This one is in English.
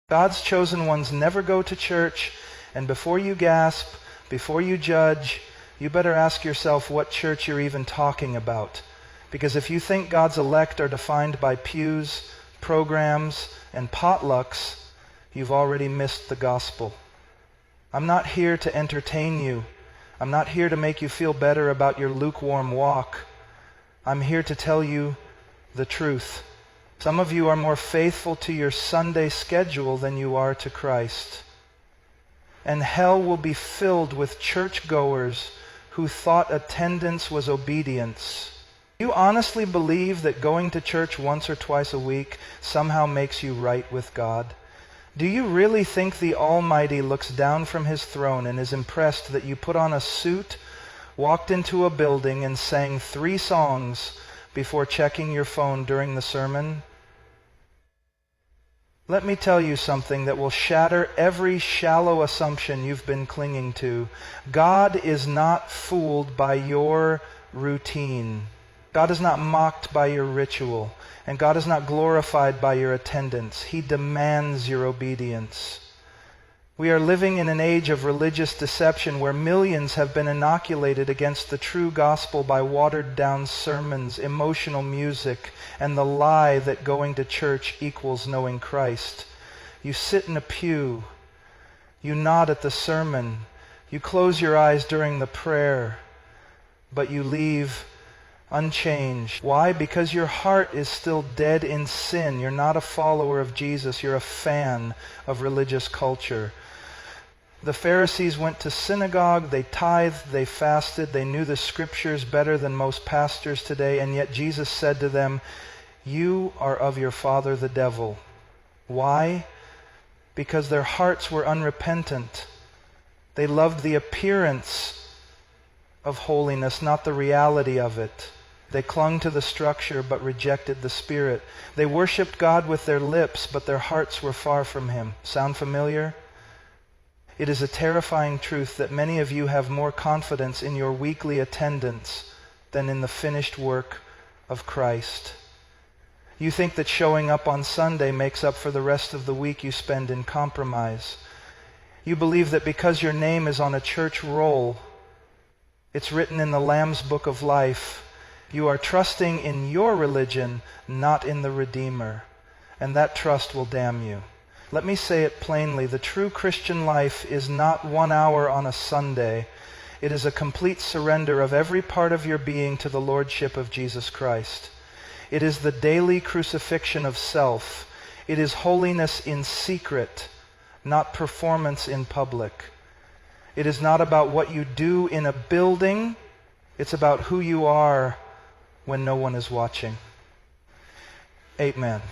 God's chosen ones never go to church, and before you gasp, before you judge, you better ask yourself what church you're even talking about. Because if you think God's elect are defined by pews, programs, and potlucks, you've already missed the gospel. I'm not here to entertain you. I'm not here to make you feel better about your lukewarm walk. I'm here to tell you the truth. Some of you are more faithful to your Sunday schedule than you are to Christ. And hell will be filled with churchgoers who thought attendance was obedience. Do you honestly believe that going to church once or twice a week somehow makes you right with God? Do you really think the Almighty looks down from His throne and is impressed that you put on a suit, walked into a building, and sang 3 songs before checking your phone during the sermon? Let me tell you something that will shatter every shallow assumption you've been clinging to. God is not fooled by your routine. God is not mocked by your ritual. And God is not glorified by your attendance. He demands your obedience. We are living in an age of religious deception where millions have been inoculated against the true gospel by watered-down sermons, emotional music, and the lie that going to church equals knowing Christ. You sit in a pew. You nod at the sermon. You close your eyes during the prayer. But you leave unchanged. Why? Because your heart is still dead in sin. You're not a follower of Jesus. You're a fan of religious culture. The Pharisees went to synagogue, they tithed, they fasted, they knew the scriptures better than most pastors today, and yet Jesus said to them, "You are of your father the devil." Why? Because their hearts were unrepentant. They loved the appearance of holiness, not the reality of it. They clung to the structure but rejected the Spirit. They worshiped God with their lips, but their hearts were far from Him. Sound familiar? It is a terrifying truth that many of you have more confidence in your weekly attendance than in the finished work of Christ. You think that showing up on Sunday makes up for the rest of the week you spend in compromise. You believe that because your name is on a church roll, it's written in the Lamb's Book of Life, you are trusting in your religion, not in the Redeemer. And that trust will damn you. Let me say it plainly. The true Christian life is not 1 hour on a Sunday. It is a complete surrender of every part of your being to the Lordship of Jesus Christ. It is the daily crucifixion of self. It is holiness in secret, not performance in public. It is not about what you do in a building. It's about who you are when no one is watching. Amen.